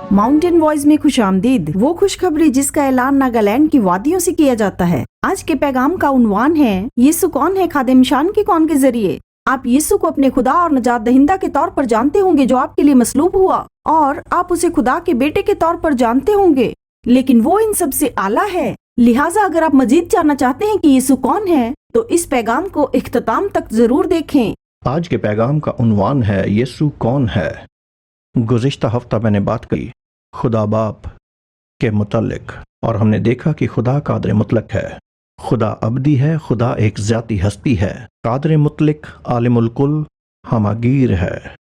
Mountain voice में खुश आमदीद, वो खुशखबरी जिसका ऐलान नागालैंड की वादियों से किया जाता है। आज के पैगाम का उन्वान है, यीशु कौन है खादिम शान के कौन के जरिए। आप यीशु को अपने खुदा और नजात दहिंदा के तौर पर जानते होंगे जो आपके लिए मसलूब हुआ, और आप उसे खुदा के बेटे के तौर पर जानते होंगे, लेकिन वो इन सबसे आला है। लिहाजा अगर आप मजीद जानना चाहते हैं कि यीशु कौन है तो इस पैगाम को इख्तिताम तक जरूर देखें। आज के पैगाम का उन्वान है, यीशु कौन है। गुज़िश्ता हफ्ता मैंने बात की खुदा बाप के मुतल्लिक, और हमने देखा कि खुदा कादर मुतलक है, खुदा अब्दी है, खुदा एक ज़ाती हस्ती है, कादर मुतलक आलिमुल कुल हमागीर है।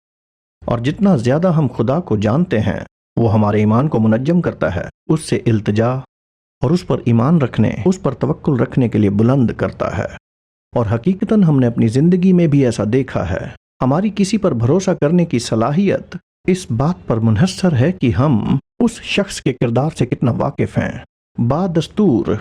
और जितना ज़्यादा हम खुदा को जानते हैं वो हमारे ईमान को मुनज्जम करता है, उससे इल्तिजा और उस पर ईमान रखने, उस पर तवक्कुल रखने के लिए बुलंद करता है। और हकीकतन हमने अपनी ज़िंदगी में भी ऐसा देखा है। हमारी किसी पर भरोसा करने की सलाहियत इस बात पर मुनहसर है कि हम उस शख्स के किरदार से कितना वाकिफ़ हैं। बादस्तूर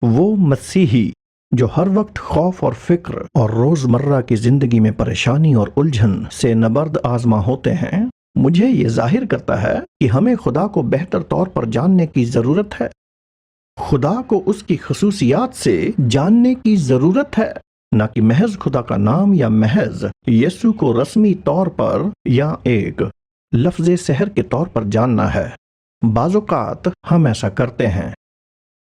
वो मसीही जो हर वक्त खौफ और फिक्र और रोज़मर्रा की ज़िंदगी में परेशानी और उलझन से नबर्द आज़मा होते हैं, मुझे ये जाहिर करता है कि हमें खुदा को बेहतर तौर पर जानने की ज़रूरत है। खुदा को उसकी खसूसियात से जानने की ज़रूरत है, न कि महज खुदा का नाम या महज यीशु को रस्मी तौर पर या एक लफ्ज़ सहर के तौर पर जानना है। बाज़ौक़ात हम ऐसा करते हैं।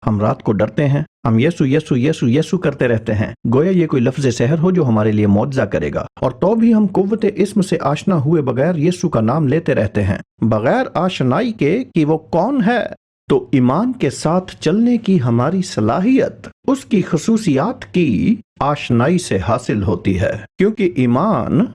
हम रात को डरते हैं, हम यीशु यीशु यीशु यीशु करते रहते हैं, गोया ये कोई लफ्ज़ सहर हो जो हमारे लिए मौजज़ा करेगा, और तो भी हम कुव्वत इस्म से आशना हुए बगैर यीशु का नाम लेते रहते हैं, बगैर आशनाई के कि वो कौन है। तो ईमान के साथ चलने की हमारी सलाहियत उसकी खसूसियात की आशनाई से हासिल होती है, क्योंकि ईमान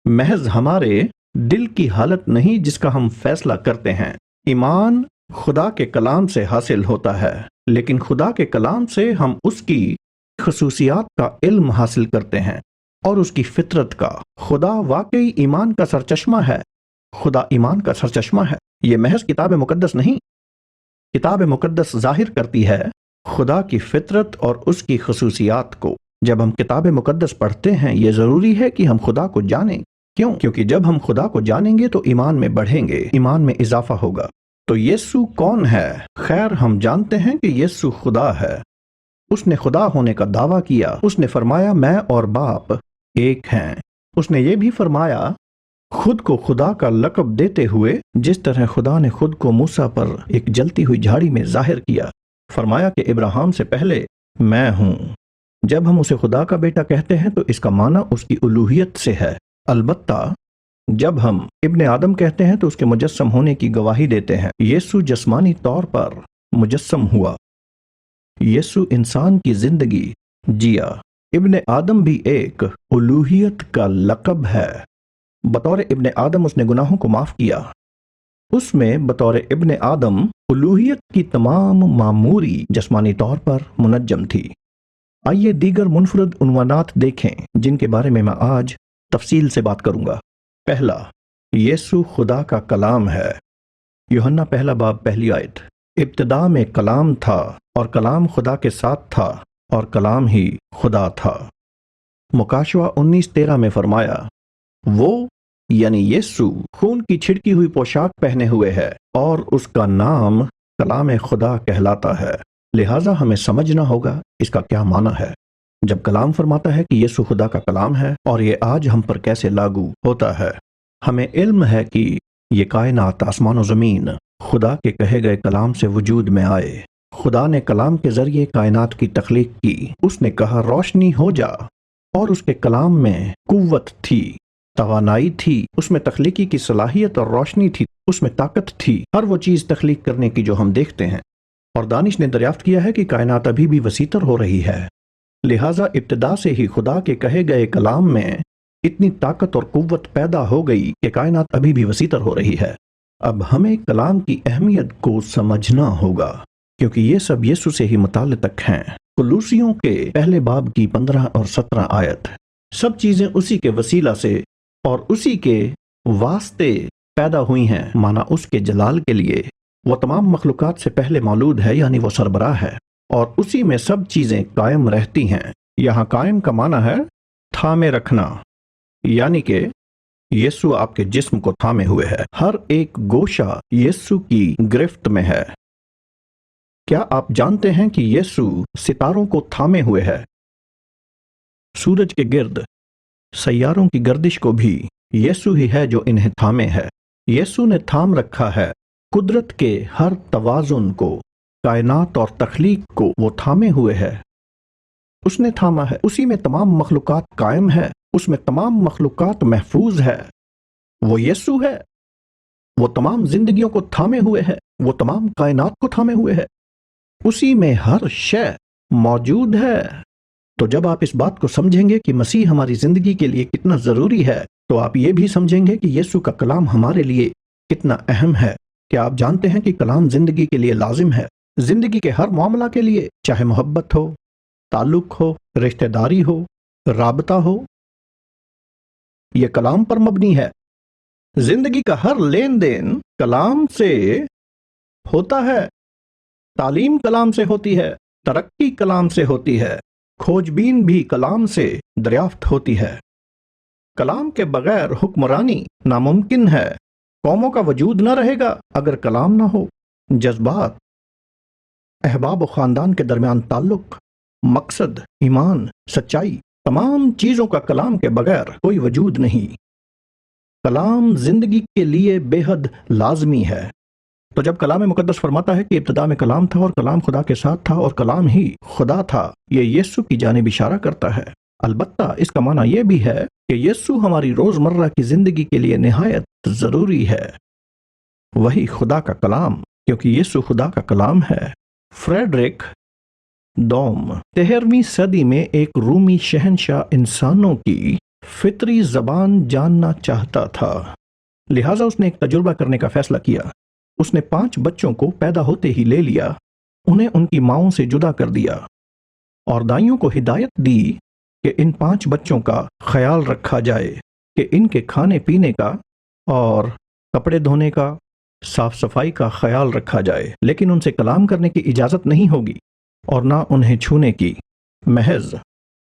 महज हमारे दिल की हालत नहीं जिसका हम फैसला करते हैं। ईमान खुदा के कलाम से हासिल होता है, लेकिन खुदा के कलाम से हम उसकी खसूसियात का इल्म हासिल करते हैं और उसकी फितरत का। खुदा वाकई ईमान का सरचश्मा है, खुदा ईमान का सरचश्मा है। ये महज किताब मुकद्दस नहीं, किताब मुकद्दस जाहिर करती है खुदा की फितरत और उसकी खसूसियात को। जब हम किताब मुकद्दस पढ़ते हैं, ये ज़रूरी है कि हम खुदा को जानें। क्यों? क्योंकि जब हम खुदा को जानेंगे तो ईमान में बढ़ेंगे, ईमान में इजाफा होगा। तो यीशु कौन है? खैर, हम जानते हैं कि यीशु खुदा है। उसने खुदा होने का दावा किया। उसने फरमाया, मैं और बाप एक हैं। उसने ये भी फरमाया, खुद को खुदा का लक़ब देते हुए, जिस तरह खुदा ने खुद को मूसा पर एक जलती हुई झाड़ी में जाहिर किया। फरमाया कि इब्राहिम से पहले मैं हूँ। जब हम उसे खुदा का बेटा कहते हैं तो इसका माना उसकी उलूहियत से है। अलबत्ता जब हम इब्ने आदम कहते हैं तो उसके मुजस्सम होने की गवाही देते हैं। यीशु जिस्मानी तौर पर मुजस्सम हुआ, यीशु इंसान की जिंदगी जिया। इब्ने आदम भी एक उलूहियत का लक़ब है। बतौर इब्ने आदम उसने गुनाहों को माफ़ किया। उसमें बतौर इब्ने आदम उलूहियत की तमाम मामूरी जिस्मानी तौर पर मुनज्जम थी। आइए दीगर मुनफरद उन्वानात देखें जिनके बारे में मैं आज तफसील से बात करूंगा। पहला, यीशु खुदा का कलाम है। यूहन्ना पहला बाब पहली आयत, इब्तिदा में कलाम था और कलाम खुदा के साथ था और कलाम ही खुदा था। मुकाशवा 19:13 में फरमाया, वो यानी यीशु खून की छिड़की हुई पोशाक पहने हुए है और उसका नाम कलाम खुदा कहलाता है। लिहाजा हमें समझना होगा इसका क्या माना है जब कलाम फरमाता है कि यीशु खुदा का कलाम है, और ये आज हम पर कैसे लागू होता है। हमें इल्म है कि ये कायनात, आसमान और ज़मीन खुदा के कहे गए कलाम से वजूद में आए। खुदा ने कलाम के ज़रिए कायनात की तख्लीक की। उसने कहा, रोशनी हो जा, और उसके कलाम में कुव्वत थी, तवानाई थी, उसमें तख्लीकी की सलाहियत और रोशनी थी, उसमें ताकत थी, हर वो चीज़ तख्लीक करने की जो हम देखते हैं। और दानिश ने दरियाफ्त किया है कि कायनात अभी भी वसीतर हो रही है। लिहाजा इब्तिदा से ही खुदा के कहे गए कलाम में इतनी ताकत और कुव्वत पैदा हो गई कि कायनात अभी भी वसीतर हो रही है। अब हमें कलाम की अहमियत को समझना होगा, क्योंकि ये सब यीशु से ही मुताल्लिक़ हैं। कुलूसियों के पहले बाब की 15 और 17 आयत, सब चीज़ें उसी के वसीला से और उसी के वास्ते पैदा हुई हैं, माना उसके जलाल के लिए। वो तमाम मखलूक़ात से पहले मौजूद है, यानी वो सरबराह है, और उसी में सब चीज़ें कायम रहती हैं। यहाँ कायम का माना है थामे रखना, यानी कि یسوع آپ کے جسم کو تھامے ہوئے ہے، ہر ایک گوشہ یسوع کی گرفت میں ہے۔ کیا آپ جانتے ہیں کہ یسوع ستاروں کو تھامے ہوئے ہے؟ سورج کے گرد سیاروں کی گردش کو بھی یسوع ہی ہے جو انہیں تھامے ہے۔ یسوع نے تھام رکھا ہے قدرت کے ہر توازن کو، کائنات اور تخلیق کو وہ تھامے ہوئے ہے۔ اس نے تھاما ہے، اسی میں تمام مخلوقات قائم ہے، اس میں تمام مخلوقات محفوظ ہے۔ وہ یسوع ہے، وہ تمام زندگیوں کو تھامے ہوئے ہے، وہ تمام کائنات کو تھامے ہوئے ہے، اسی میں ہر شے موجود ہے۔ تو جب آپ اس بات کو سمجھیں گے کہ مسیح ہماری زندگی کے لیے کتنا ضروری ہے، تو آپ یہ بھی سمجھیں گے کہ یسوع کا کلام ہمارے لیے کتنا اہم ہے۔ کیا آپ جانتے ہیں کہ کلام زندگی کے لیے لازم ہے؟ زندگی کے ہر معاملہ کے لیے، چاہے محبت ہو، تعلق ہو، رشتہ داری ہو، رابطہ ہو، یہ کلام پر مبنی ہے۔ زندگی کا ہر لین دین کلام سے ہوتا ہے، تعلیم کلام سے ہوتی ہے، ترقی کلام سے ہوتی ہے، کھوج بین بھی کلام سے دریافت ہوتی ہے۔ کلام کے بغیر حکمرانی ناممکن ہے۔ قوموں کا وجود نہ رہے گا اگر کلام نہ ہو۔ جذبات، احباب و خاندان کے درمیان تعلق، مقصد، ایمان، سچائی، تمام چیزوں کا کلام کے بغیر کوئی وجود نہیں۔ کلام زندگی کے لیے بے حد لازمی ہے۔ تو جب کلام مقدس فرماتا ہے کہ ابتدا میں کلام تھا اور کلام خدا کے ساتھ تھا اور کلام ہی خدا تھا، یہ یسوع کی جانب اشارہ کرتا ہے۔ البتہ اس کا معنی یہ بھی ہے کہ یسوع ہماری روزمرہ کی زندگی کے لیے نہایت ضروری ہے۔ وہی خدا کا کلام، کیونکہ یسوع خدا کا کلام ہے۔ فریڈرک دوم 13ویں صدی میں ایک رومی شہنشاہ انسانوں کی فطری زبان جاننا چاہتا تھا، لہٰذا اس نے ایک تجربہ کرنے کا فیصلہ کیا۔ اس نے 5 بچوں کو پیدا ہوتے ہی لے لیا، انہیں ان کی ماؤں سے جدا کر دیا اور دائیوں کو ہدایت دی کہ ان 5 بچوں کا خیال رکھا جائے، کہ ان کے کھانے پینے کا اور کپڑے دھونے کا، صاف صفائی کا خیال رکھا جائے، لیکن ان سے کلام کرنے کی اجازت نہیں ہوگی اور نہ انہیں چھونے کی، محض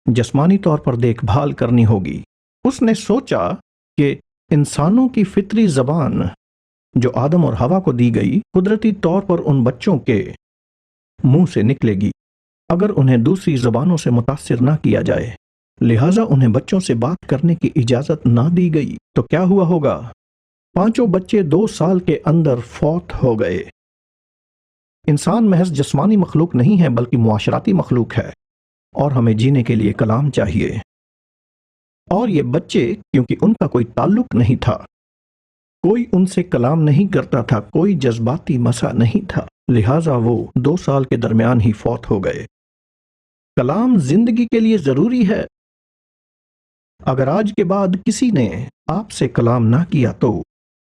جسمانی طور پر دیکھ بھال کرنی ہوگی۔ اس نے سوچا کہ انسانوں کی فطری زبان جو آدم اور حوا کو دی گئی، قدرتی طور پر ان بچوں کے منہ سے نکلے گی اگر انہیں دوسری زبانوں سے متاثر نہ کیا جائے، لہٰذا انہیں بچوں سے بات کرنے کی اجازت نہ دی گئی۔ تو کیا ہوا ہوگا؟ 5 بچے 2 سال کے اندر فوت ہو گئے۔ انسان محض جسمانی مخلوق نہیں ہے بلکہ معاشراتی مخلوق ہے، اور ہمیں جینے کے لیے کلام چاہیے۔ اور یہ بچے، کیونکہ ان کا کوئی تعلق نہیں تھا، کوئی ان سے کلام نہیں کرتا تھا، کوئی جذباتی مسا نہیں تھا، لہٰذا وہ 2 سال کے درمیان ہی فوت ہو گئے۔ کلام زندگی کے لیے ضروری ہے۔ اگر آج کے بعد کسی نے آپ سے کلام نہ کیا تو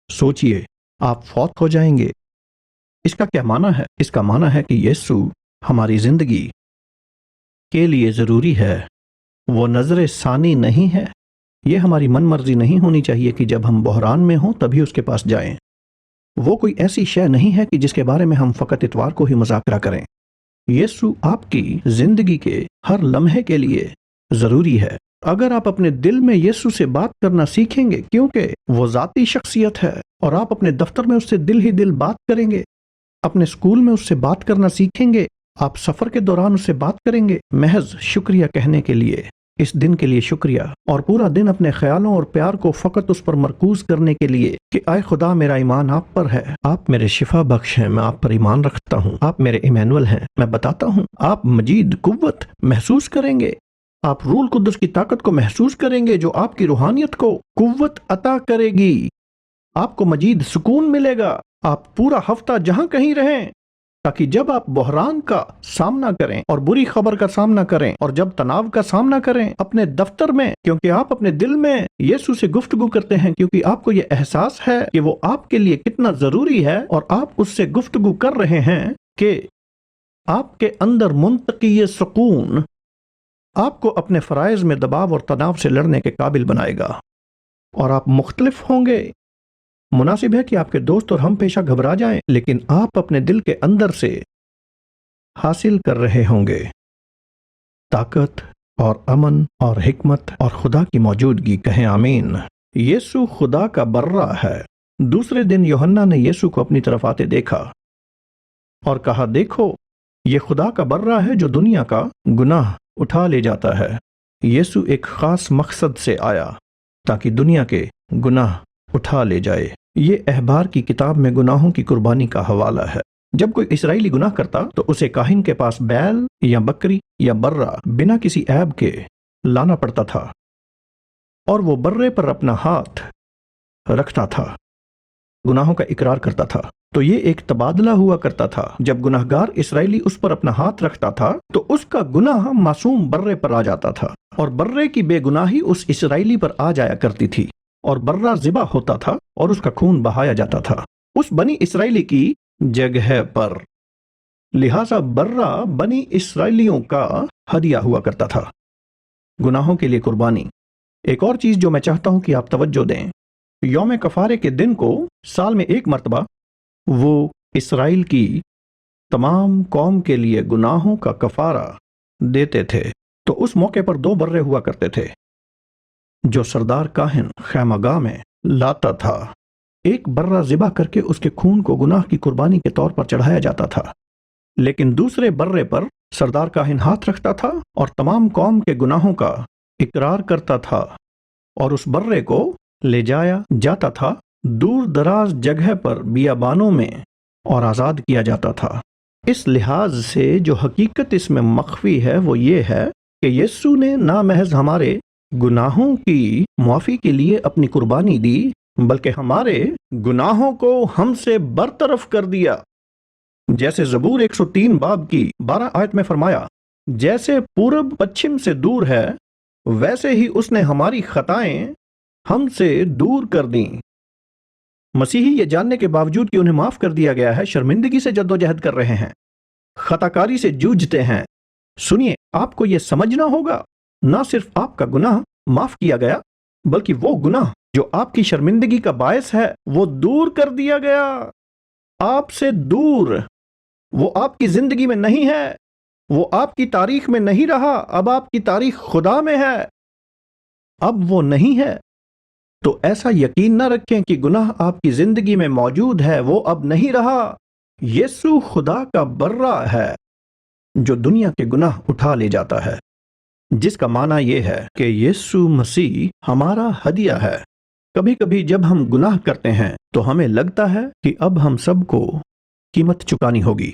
سوچئے آپ فوت ہو جائیں گے۔ اس کا کیا معنی ہے؟ اس کا معنی ہے کہ یسوع ہماری زندگی کے لیے ضروری ہے، وہ نظر ثانی نہیں ہے۔ یہ ہماری من مرضی نہیں ہونی چاہیے کہ جب ہم بحران میں ہوں تبھی اس کے پاس جائیں۔ وہ کوئی ایسی شے نہیں ہے کہ جس کے بارے میں ہم فقط اتوار کو ہی مذاکرہ کریں۔ یسوع آپ کی زندگی کے ہر لمحے کے لیے ضروری ہے۔ اگر آپ اپنے دل میں یسوع سے بات کرنا سیکھیں گے، کیونکہ وہ ذاتی شخصیت ہے، اور آپ اپنے دفتر میں اس سے دل ہی دل بات کریں گے، اپنے اسکول میں اس سے بات کرنا سیکھیں گے، آپ سفر کے دوران اس سے بات کریں گے، محض شکریہ کہنے کے لیے، اس دن کے لیے شکریہ، اور پورا دن اپنے خیالوں اور پیار کو فقط اس پر مرکوز کرنے کے لیے کہ اے خدا میرا ایمان آپ پر ہے، آپ میرے شفا بخش ہیں، میں آپ پر ایمان رکھتا ہوں، آپ میرے ایمینول ہیں، میں بتاتا ہوں۔ آپ مجید قوت محسوس کریں گے، آپ روح القدس کی طاقت کو محسوس کریں گے جو آپ کی روحانیت کو قوت عطا کرے گی۔ آپ کو مزید سکون ملے گا۔ آپ پورا ہفتہ جہاں کہیں رہیں، تاکہ جب آپ بحران کا سامنا کریں اور بری خبر کا سامنا کریں اور جب تناؤ کا سامنا کریں اپنے دفتر میں، کیونکہ آپ اپنے دل میں یسوع سے گفتگو کرتے ہیں، کیونکہ آپ کو یہ احساس ہے کہ وہ آپ کے لیے کتنا ضروری ہے، اور آپ اس سے گفتگو کر رہے ہیں کہ آپ کے اندر منطقی سکون آپ کو اپنے فرائض میں دباؤ اور تناؤ سے لڑنے کے قابل بنائے گا، اور آپ مختلف ہوں گے۔ مناسب ہے کہ آپ کے دوست اور ہم پیشہ گھبرا جائیں، لیکن آپ اپنے دل کے اندر سے حاصل کر رہے ہوں گے طاقت اور امن اور حکمت اور خدا کی موجودگی۔ کہیں آمین۔ यीशु खुदा का बर्रा है। दूसरे दिन यूहन्ना ने यीशु को अपनी तरफ आते देखा और कहा, देखो, ये खुदा का बर्रा है जो दुनिया का गुनाह उठा ले जाता है। यीशु एक खास मकसद से आया ताकि दुनिया के गुनाह उठा ले जाए। ये अहबार की किताब में गुनाहों की कुर्बानी का हवाला है। जब कोई इसराइली गुनाह करता तो उसे काहिन के पास बैल या बकरी या बर्रा बिना किसी ऐब के लाना पड़ता था और वो बर्रे पर अपना हाथ रखता था, गुनाहों का इकरार करता था। तो ये एक तबादला हुआ करता था। जब गुनाहगार इसराइली उस पर अपना हाथ रखता था तो उसका गुनाह मासूम बर्रे पर आ जाता था और बर्रे की बेगुनाही उस इसराइली पर आ जाया करती थी और बर्रा ज़िबा होता था और उसका खून बहाया जाता था उस बनी इसराइली की जगह पर। लिहाजा बर्रा बनी इसराइलियों का हदिया हुआ करता था, गुनाहों के लिए कुर्बानी। एक और चीज जो मैं चाहता हूं कि आप तवज्जो दें, यौम कफारे के दिन को साल में एक मर्तबा वो इसराइल की तमाम कौम के लिए गुनाहों का कफारा देते थे। तो उस मौके पर 2 बर्रे हुआ करते थे जो सरदार काहिन खैमागाह में लाता था। एक बर्रा ज़िबा करके उसके खून को गुनाह की कुर्बानी के तौर पर चढ़ाया जाता था, लेकिन दूसरे बर्रे पर सरदार काहिन हाथ रखता था और तमाम कौम के गुनाहों का इकरार करता था और उस बर्रे को ले जाया जाता था दूर दराज जगह पर बियाबानों में और आज़ाद किया जाता था। इस लिहाज से जो हकीकत इसमें मख्फी है वो ये है कि यीशु ने ना महज हमारे गुनाहों की मुआफ़ी के लिए अपनी कुर्बानी दी, बल्कि हमारे गुनाहों को हमसे बरतरफ कर दिया। जैसे ज़बूर 103 बाब की 12 आयत में फरमाया, जैसे पूरब पश्चिम से दूर है वैसे ही उसने हमारी खताएं हमसे दूर कर दी। मसीही ये जानने के बावजूद कि उन्हें माफ कर दिया गया है, शर्मिंदगी से जद्दोजहद कर रहे हैं, खताकारी से जूझते हैं। सुनिए, आपको यह समझना होगा, ना सिर्फ आपका गुनाह माफ किया गया, बल्कि वो गुनाह जो आपकी शर्मिंदगी का बायस है वो दूर कर दिया गया, आपसे दूर। वो आपकी जिंदगी में नहीं है, वो आपकी तारीख में नहीं रहा, अब आपकी तारीख खुदा में है। अब वो नहीं है तो ऐसा यकीन न रखें कि गुनाह आपकी जिंदगी में मौजूद है, वो अब नहीं रहा। यीशु खुदा का बर्रा है जो दुनिया के गुनाह उठा ले जाता है, जिसका माना यह है कि यीशु मसीह हमारा हदिया है। कभी कभी जब हम गुनाह करते हैं तो हमें लगता है कि अब हम सबको कीमत चुकानी होगी।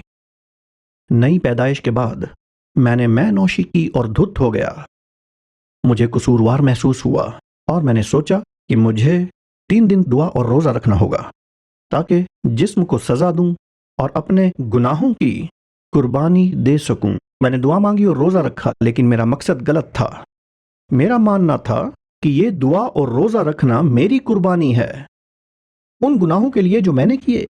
नई पैदाइश के बाद मैंने नौशी की और धुत हो गया। मुझे कसूरवार महसूस हुआ और मैंने सोचा कि मुझे 3 दिन दुआ और रोज़ा रखना होगा ताकि जिस्म को सज़ा दूं और अपने गुनाहों की कुर्बानी दे सकूं। मैंने दुआ मांगी और रोज़ा रखा, लेकिन मेरा मकसद गलत था। मेरा मानना था कि ये दुआ और रोज़ा रखना मेरी कुर्बानी है उन गुनाहों के लिए जो मैंने किए।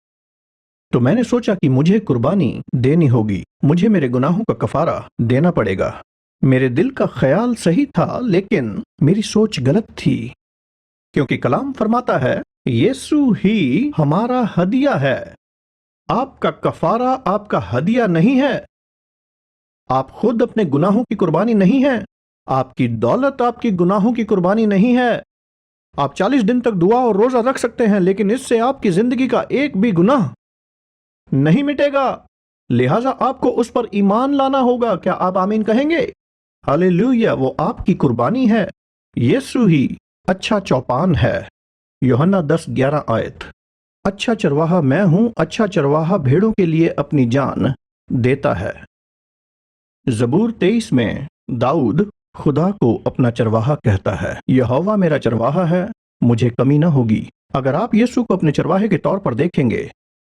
तो मैंने सोचा कि मुझे कुर्बानी देनी होगी, मुझे मेरे गुनाहों का कफारा देना पड़ेगा। मेरे दिल का ख्याल सही था, लेकिन मेरी सोच गलत थी, क्योंकि कलाम फरमाता है यीशु ही हमारा हदिया है। आपका कफारा आपका हदिया नहीं है। आप खुद अपने गुनाहों की कुर्बानी नहीं है, आपकी दौलत आपकी गुनाहों की कुर्बानी नहीं है। आप 40 दिन तक दुआ और रोजा रख सकते हैं, लेकिन इससे आपकी जिंदगी का एक भी गुनाह नहीं मिटेगा। लिहाजा आपको उस पर ईमान लाना होगा। क्या आप आमीन कहेंगे? हालेलुया। वो आपकी कुर्बानी है। यीशु ही अच्छा चौपान है। यूहन्ना 10:11 आयत। अच्छा चरवाहा मैं हूं, अच्छा चरवाहा भेड़ों के लिए अपनी जान देता है। ज़बूर 23 में दाऊद खुदा को अपना चरवाहा कहता है, यहोवा मेरा चरवाहा है, मुझे कमी न होगी। अगर आप यीशु को अपने चरवाहे के तौर पर देखेंगे,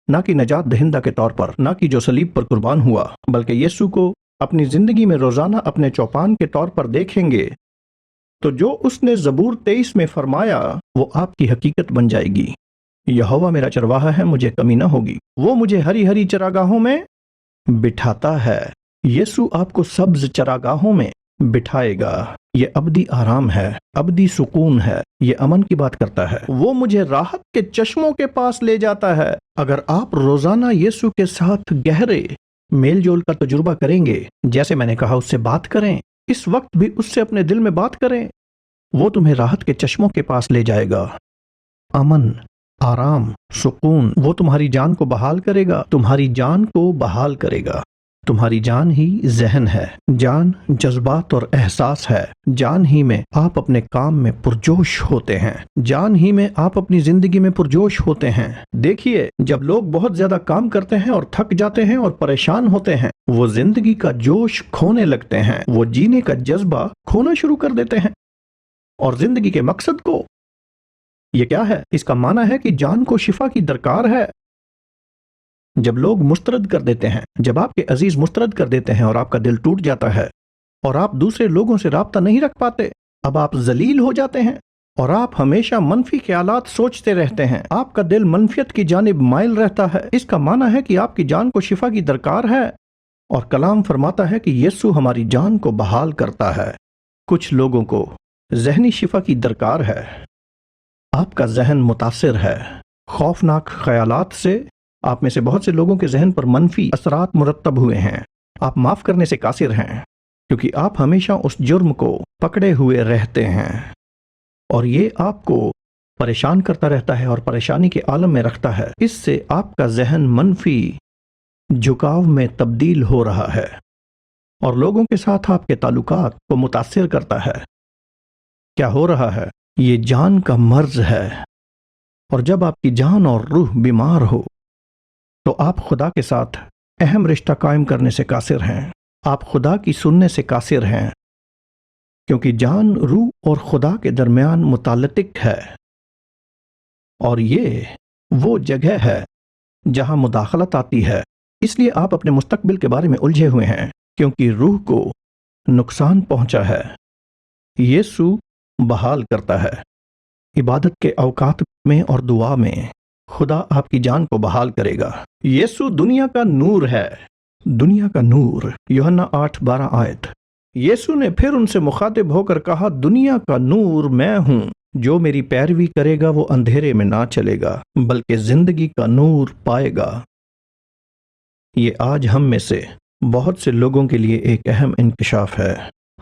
ना कि नजात दहिंदा के तौर पर, ना कि जो सलीब पर कुर्बान हुआ, बल्कि यीशु को अपनी जिंदगी में रोजाना अपने चौपान के तौर पर देखेंगे, तो जो उसने ज़बूर 23 में फरमाया वो आपकी हकीकत बन जाएगी। यहोवा मेरा चरवाहा है, मुझे कमी न होगी। वो मुझे हरी हरी चरागाहों में बिठाता है। यीशु आपको सब्ज चरागाहों में बिठाएगा। ये अबदी आराम है, अबदी सुकून है, ये अमन की बात करता है। वो मुझे राहत के चश्मों के पास ले जाता है। अगर आप रोजाना यीशु के साथ गहरे मेल जोल का तजुर्बा करेंगे, जैसे मैंने कहा, उससे बात करें, इस वक्त भी उससे अपने दिल में बात करें, وہ تمہیں راحت کے چشموں کے پاس لے جائے گا، امن، آرام، سکون۔ وہ تمہاری جان کو بحال کرے گا، تمہاری جان کو بحال کرے گا۔ تمہاری جان ہی ذہن ہے، جان جذبات اور احساس ہے، جان ہی میں آپ اپنے کام میں پرجوش ہوتے ہیں، جان ہی میں آپ اپنی زندگی میں پرجوش ہوتے ہیں۔ دیکھیے، جب لوگ بہت زیادہ کام کرتے ہیں اور تھک جاتے ہیں اور پریشان ہوتے ہیں، وہ زندگی کا جوش کھونے لگتے ہیں، وہ جینے کا جذبہ کھونا شروع کر دیتے ہیں۔ اور زندگی کے مقصد کو، یہ کیا ہے؟ اس کا معنی ہے کہ جان کو شفا کی درکار ہے۔ جب لوگ مسترد کر دیتے ہیں، جب آپ کے عزیز مسترد کر دیتے ہیں اور آپ کا دل ٹوٹ جاتا ہے اور آپ دوسرے لوگوں سے رابطہ نہیں رکھ پاتے، اب آپ ذلیل ہو جاتے ہیں اور آپ ہمیشہ منفی خیالات سوچتے رہتے ہیں، آپ کا دل منفیت کی جانب مائل رہتا ہے، اس کا معنی ہے کہ آپ کی جان کو شفا کی درکار ہے۔ اور کلام فرماتا ہے کہ یسوع ہماری جان کو بحال کرتا ہے۔ کچھ لوگوں کو ذہنی شفا کی درکار ہے۔ آپ کا ذہن متاثر ہے خوفناک خیالات سے۔ آپ میں سے بہت سے لوگوں کے ذہن پر منفی اثرات مرتب ہوئے ہیں۔ آپ معاف کرنے سے قاصر ہیں کیونکہ آپ ہمیشہ اس جرم کو پکڑے ہوئے رہتے ہیں اور یہ آپ کو پریشان کرتا رہتا ہے اور پریشانی کے عالم میں رکھتا ہے۔ اس سے آپ کا ذہن منفی جھکاؤ میں تبدیل ہو رہا ہے اور لوگوں کے ساتھ آپ کے تعلقات کو متاثر کرتا ہے۔ کیا ہو رہا ہے؟ یہ جان کا مرض ہے، اور جب آپ کی جان اور روح بیمار ہو تو آپ خدا کے ساتھ اہم رشتہ قائم کرنے سے قاصر ہیں، آپ خدا کی سننے سے قاصر ہیں، کیونکہ جان روح اور خدا کے درمیان متعلق ہے، اور یہ وہ جگہ ہے جہاں مداخلت آتی ہے۔ اس لیے آپ اپنے مستقبل کے بارے میں الجھے ہوئے ہیں کیونکہ روح کو نقصان پہنچا ہے۔ یسوع بحال کرتا ہے۔ عبادت کے اوقات میں اور دعا میں خدا آپ کی جان کو بحال کرے گا۔ یسوع دنیا کا نور ہے، دنیا کا نور۔ یوحنا 8:12 آیت۔ یسوع نے پھر ان سے مخاطب ہو کر کہا، دنیا کا نور میں ہوں، جو میری پیروی کرے گا وہ اندھیرے میں نہ چلے گا بلکہ زندگی کا نور پائے گا۔ یہ آج ہم میں سے بہت سے لوگوں کے لیے ایک اہم انکشاف ہے۔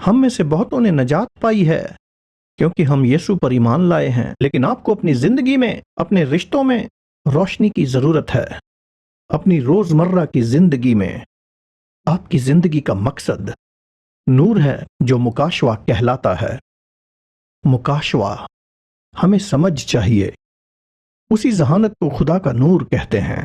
ہم میں سے بہتوں نے نجات پائی ہے کیونکہ ہم یسوع پر ایمان لائے ہیں، لیکن آپ کو اپنی زندگی میں، اپنے رشتوں میں روشنی کی ضرورت ہے۔ اپنی روزمرہ کی زندگی میں آپ کی زندگی کا مقصد نور ہے جو مکاشوہ کہلاتا ہے۔ مکاشوہ ہمیں سمجھ چاہیے، اسی ذہانت کو خدا کا نور کہتے ہیں۔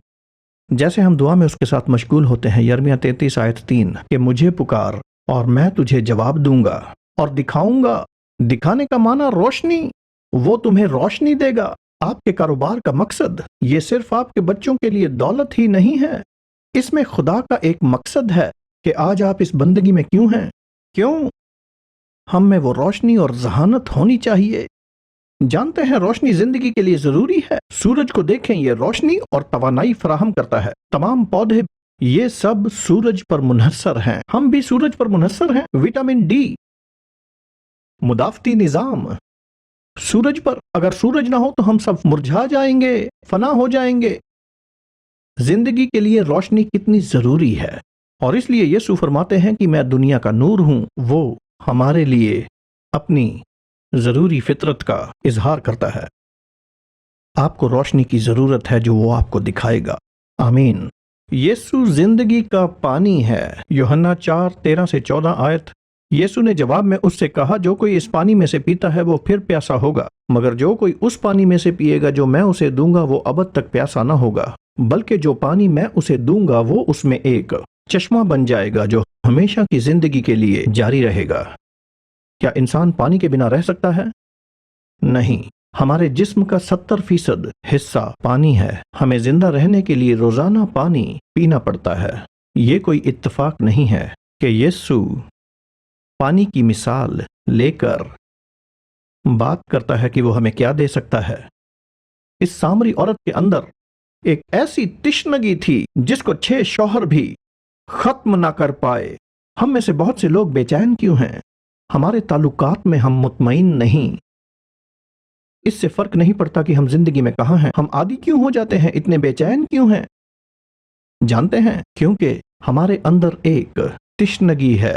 جیسے ہم دعا میں اس کے ساتھ مشغول ہوتے ہیں، یرمیہ 33 آیت 3 کہ مجھے پکار اور میں تجھے جواب دوں گا اور دکھاؤں گا۔ دکھانے کا معنی روشنی، وہ تمہیں روشنی دے گا۔ آپ کے کاروبار کا مقصد یہ صرف آپ کے بچوں کے لیے دولت ہی نہیں ہے، اس میں خدا کا ایک مقصد ہے کہ آج آپ اس بندگی میں کیوں ہیں، کیوں ہم میں وہ روشنی اور ذہانت ہونی چاہیے۔ جانتے ہیں روشنی زندگی کے لیے ضروری ہے۔ سورج کو دیکھیں، یہ روشنی اور توانائی فراہم کرتا ہے۔ تمام پودے یہ سب سورج پر منحصر ہیں، ہم بھی سورج پر منحصر ہیں۔ وٹامن ڈی، مدافعتی نظام سورج پر، اگر سورج نہ ہو تو ہم سب مرجھا جائیں گے، فنا ہو جائیں گے۔ زندگی کے لیے روشنی کتنی ضروری ہے، اور اس لیے یسوع فرماتے ہیں کہ میں دنیا کا نور ہوں۔ وہ ہمارے لیے اپنی ضروری فطرت کا اظہار کرتا ہے۔ آپ کو روشنی کی ضرورت ہے جو وہ آپ کو دکھائے گا۔ آمین۔ یسوع زندگی کا پانی ہے۔ یوحنا 4:13-14 آیت۔ یسوع نے جواب میں اس سے کہا، جو کوئی اس پانی میں سے پیتا ہے وہ پھر پیاسا ہوگا، مگر جو کوئی اس پانی میں سے پیے گا جو میں اسے دوں گا وہ ابد تک پیاسا نہ ہوگا، بلکہ جو پانی میں اسے دوں گا وہ اس میں ایک چشمہ بن جائے گا جو ہمیشہ کی زندگی کے لیے جاری رہے گا۔ کیا انسان پانی کے بنا رہ سکتا ہے؟ نہیں۔ ہمارے جسم کا 70% حصہ پانی ہے۔ ہمیں زندہ رہنے کے لیے روزانہ پانی پینا پڑتا ہے۔ یہ کوئی اتفاق نہیں ہے کہ یسوع پانی کی مثال لے کر بات کرتا ہے کہ وہ ہمیں کیا دے سکتا ہے۔ اس سامری عورت کے اندر ایک ایسی تشنگی تھی جس کو 6 شوہر بھی ختم نہ کر پائے۔ ہم میں سے بہت سے لوگ بے چین کیوں ہیں؟ ہمارے تعلقات میں ہم مطمئن نہیں۔ اس سے فرق نہیں پڑتا کہ ہم زندگی میں کہاں ہیں۔ ہم عادی کیوں ہو جاتے ہیں؟ اتنے بے چین کیوں ہیں؟ جانتے ہیں، کیونکہ ہمارے اندر ایک تشنگی ہے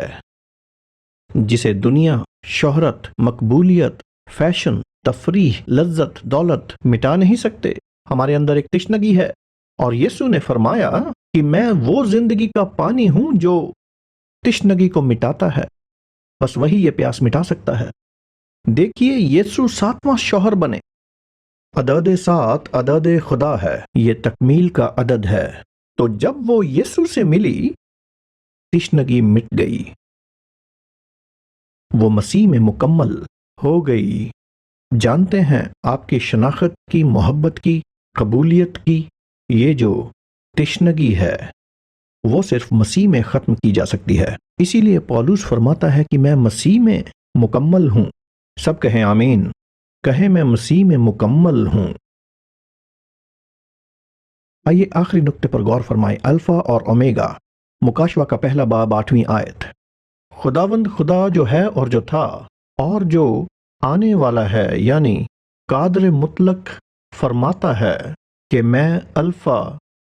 جسے دنیا، شہرت، مقبولیت، फैशन, तफरीह, लज्जत, दौलत मिटा नहीं सकते। हमारे अंदर एक तश्नगी है और यीशु ने फरमाया कि मैं वो जिंदगी का पानी हूं जो तश्नगी को मिटाता है। बस वही ये प्यास मिटा सकता है। देखिए, यीशु 7वां शौहर बने। अदद 7 अदद खुदा है, ये तकमील का अदद है। तो जब वो यीशु से मिली, तश्नगी मिट गई, वो मसीह में मुकम्मल हो गई। जानते हैं, आपकी शनाख्त की, मोहब्बत की, कबूलियत की ये जो तश्नगी है वो सिर्फ मसीह में ख़त्म की जा सकती है। इसीलिए पौलुस फरमाता है कि मैं मसीह में मुकम्मल हूं। सब कहें आमीन। कहें मैं मसीह में मुकम्मल हूं। आइए आखिरी नुक्ते पर गौर फरमाएं। अल्फा और ओमेगा, मुकाशवा का पहला बाब 8वीं आयत। खुदावंद खुदा जो है और जो था और जो आने वाला है, यानी कादर मुतलक फरमाता है कि मैं अल्फा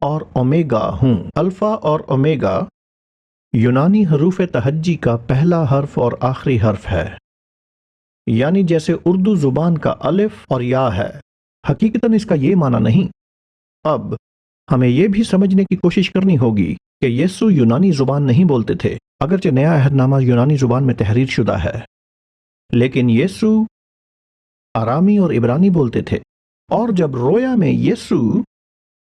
और ओमेगा हूं। अल्फा और ओमेगा यूनानी हरूफ तहज्जी का पहला हर्फ और आखिरी हर्फ है, यानी जैसे उर्दू जुबान का अलिफ और या है। हकीकतन इसका ये माना नहीं। अब हमें यह भी समझने की कोशिश करनी होगी कि यीशु यूनानी जुबान नहीं बोलते थे, अगरचे नया अहदनामा यूनानी जुबान में तहरीर शुदा है, लेकिन यीशु आरामी और इब्रानी बोलते थे। और जब रोया में यीशु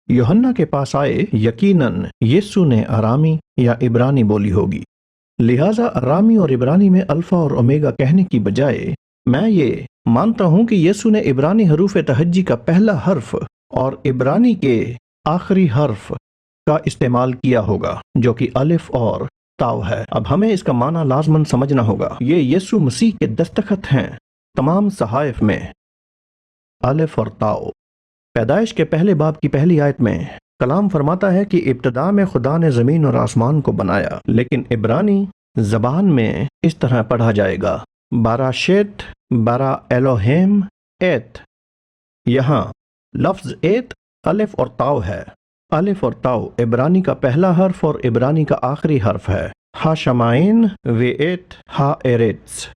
यूहन्ना के पास आए, यकीनन यीशु ने आरामी या इब्रानी बोली होगी। लिहाजा आरामी और इब्रानी में अल्फा और ओमेगा कहने की बजाय मैं ये मानता हूं कि यीशु ने इब्रानी हरूफ तहज्जी का पहला हर्फ और इब्रानी के आखिरी हर्फ का इस्तेमाल किया होगा, जो कि अलिफ और ताव है। अब हमें इसका माना लाजमन समझना होगा। ये यीशु मसीह के दस्तखत हैं तमाम सहाइफ में, अलिफ और ताव। पैदाइश के पहले बाब की पहली आयत में कलाम फरमाता है कि इब्तदा में खुदा ने ज़मीन और आसमान को बनाया, लेकिन इब्रानी ज़बान में इस तरह पढ़ा जाएगा, बाराशेत बारा एलोहेम एत। यहाँ लफ्ज़ एत अलिफ और ताव है। अलिफ और ताव इब्रानी का पहला हर्फ और इब्रानी का आखिरी हर्फ है। हा शमाइन वे एत हा एरेट्स।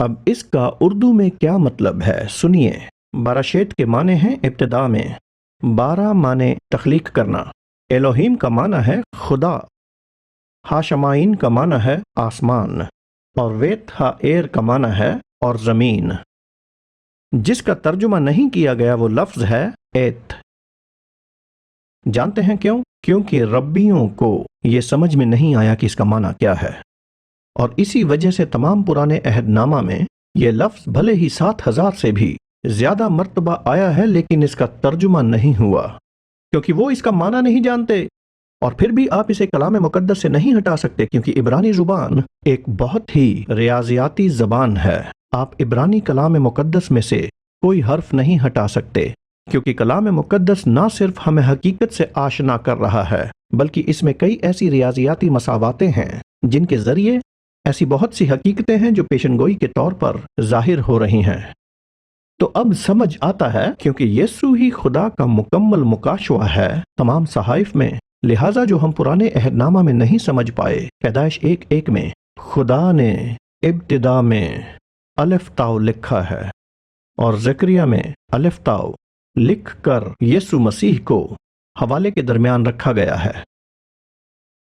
अब इसका उर्दू में क्या मतलब है सुनिए। बाराशेत के माने हैं इब्तिदा में, बारा माने तख्लीक करना, एलोहीम का माना है खुदा, हाशमाइन का माना है आसमान, और वेत हा एर का माना है और ज़मीन। जिसका तर्जुमा नहीं किया गया वो लफ्ज़ है एत। जानते हैं क्यों? क्योंकि रब्बियों को ये समझ में नहीं आया कि इसका माना क्या है, और इसी वजह से तमाम पुराने अहदनामा में ये लफ्ज़ भले ही 7000 से भी ज्यादा मर्तबा आया है, लेकिन इसका तर्जुमा नहीं हुआ, क्योंकि वो इसका माना नहीं जानते। और फिर भी आप इसे कलाम मुकद्दस से नहीं हटा सकते, क्योंकि इब्रानी जुबान एक बहुत ही रियाजियाती जबान है। आप इब्रानी कलाम मुकद्दस में से कोई हर्फ नहीं हटा सकते, क्योंकि कलाम मुकद्दस ना सिर्फ हमें हकीकत से आशना कर रहा है, बल्कि इसमें कई ऐसी रियाजियाती मसावातें हैं जिनके जरिए ऐसी बहुत सी हकीकतें हैं जो पेशनगोई के तौर पर जाहिर हो रही हैं। तो अब समझ आता है, क्योंकि यीशु ही खुदा का मुकम्मल मुकाशवा है तमाम सहाइफ में, लिहाजा जो हम पुराने अहदनामा में नहीं समझ पाए, पैदाइश 1:1 में खुदा ने इब्तिदा में अलिफ ताव लिखा है और ज़करिया में अलिफ ताव लिख कर यीशु मसीह को हवाले के दरमियान रखा गया है।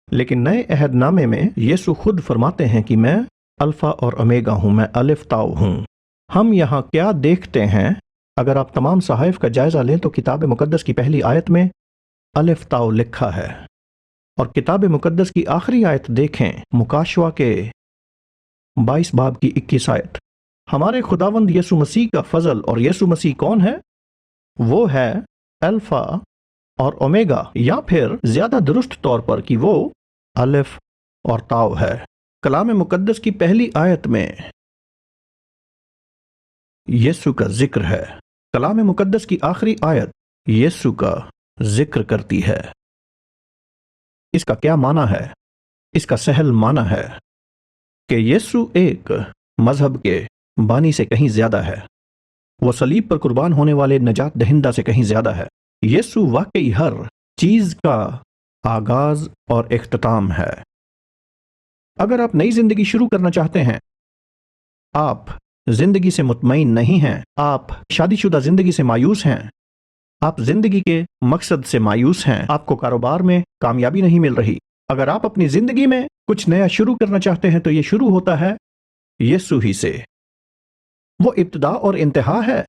लेकिन नए अहदनामे में यीशु खुद फरमाते हैं कि मैं अल्फा और ओमेगा हूं, मैं अलिफ ताव हूं। हम यहाँ क्या देखते हैं? अगर आप तमाम सहाइफ का जायजा लें तो किताब मुकद्दस की पहली आयत में अलिफ ताव लिखा है, और किताब मुकद्दस की आखिरी आयत देखें, मुकाशवा के 22 बाब की 21 आयत। हमारे खुदावंद यीशु मसीह का फजल, और यीशु मसीह कौन है? वो है अल्फा और ओमेगा, या फिर ज्यादा दुरुस्त तौर पर कि वो अलिफ और ताव है। कलाम मुकद्दस की पहली आयत में यीशु का जिक्र है, कलाम मुकद्दस की आखिरी आयत यीशु का जिक्र करती है। इसका क्या माना है? इसका सहल माना है कि यीशु एक मजहब के बानी से कहीं ज्यादा है, वो सलीब पर कुर्बान होने वाले नजात दहिंदा से कहीं ज्यादा है। यीशु वाकई हर चीज का आगाज और इख्तिताम है। अगर आप नई जिंदगी शुरू करना चाहते हैं, आप जिंदगी से मुतमईन नहीं हैं, आप शादीशुदा जिंदगी से मायूस हैं, आप जिंदगी के मकसद से मायूस हैं, आपको कारोबार में कामयाबी नहीं मिल रही। अगर आप अपनी जिंदगी में कुछ नया शुरू करना चाहते हैं तो ये शुरू होता है यीशु ही से। वो इब्तिदा और इंतहा है,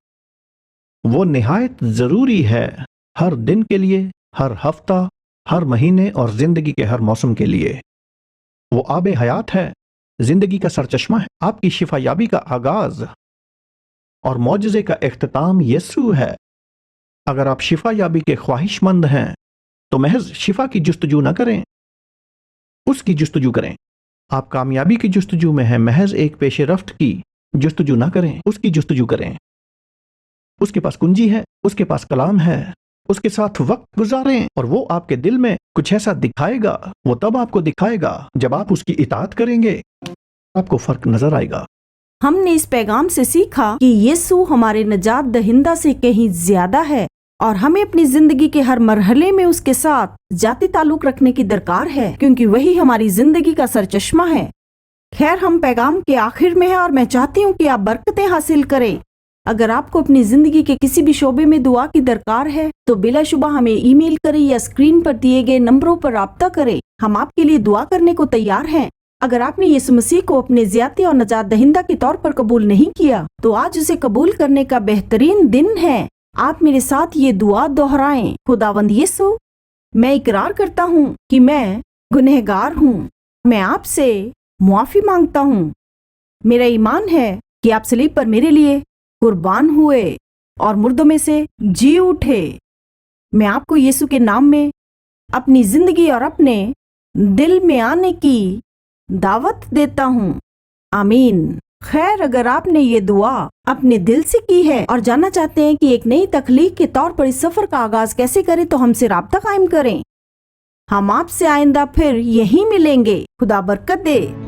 वो निहायत जरूरी है हर दिन के लिए, हर हफ्ता, हर महीने और जिंदगी के हर मौसम के लिए। वो आबे हयात है, जिंदगी का सरचश्मा है, आपकी शिफायाबी का आगाज और मौजज़े का इख्तिताम यीशु है। अगर आप शिफायाबी के ख्वाहिशमंद हैं तो महज शिफा की जुस्तजू न करें, उसकी जुस्तजू करें। आप कामयाबी की जुस्तजू में हैं, महज एक पेशे रफ्त की जुस्तजू ना करें, उसकी जुस्तजू करें। उसके पास कुंजी है, उसके पास कलाम है, उसके साथ वक्त गुजारें और वो आपके दिल में कुछ ऐसा दिखाएगा। वो तब आपको दिखाएगा जब आप उसकी इताअत करेंगे, आपको फर्क नजर आएगा। हमने इस पैगाम से सीखा कि यीशु हमारे निजात दहिंदा से कहीं ज्यादा है और हमें अपनी जिंदगी के हर मरहले में उसके साथ जाती ताल्लुक रखने की दरकार है, क्योंकि वही हमारी जिंदगी का सरचश्मा है। खैर, हम पैगाम के आखिर में हैं और मैं चाहती हूँ कि आप बरकतें हासिल करें। अगर आपको अपनी जिंदगी के किसी भी शोबे में दुआ की दरकार है तो बिलाशुबा हमें ईमेल करें या स्क्रीन पर दिए गए नंबरों पर राब्ता करें। हम आपके लिए दुआ करने को तैयार हैं। अगर आपने यीशु मसीह को अपने ज़ियाती और नजात दहिंदा के तौर पर कबूल नहीं किया तो आज उसे कबूल करने का बेहतरीन दिन है। आप मेरे साथ ये दुआ दोहराएं। खुदावंद यीशु, मैं इकरार करता हूँ कि मैं गुनहगार हूँ। मैं आपसे मुआफी मांगता हूँ। मेरा ईमान है कि आप सलीब पर मेरे लिए कुर्बान हुए और मुर्दों में से जी उठे। मैं आपको यीशु के नाम में अपनी जिंदगी और अपने दिल में आने की दावत देता हूँ। आमीन। खैर, अगर आपने ये दुआ अपने दिल से की है और जानना चाहते हैं कि एक नई तख्लीक के तौर पर इस सफर का आगाज कैसे करें तो हमसे राब्ता कायम करें। हम आपसे आइंदा फिर यहीं मिलेंगे। खुदा बरकत दे।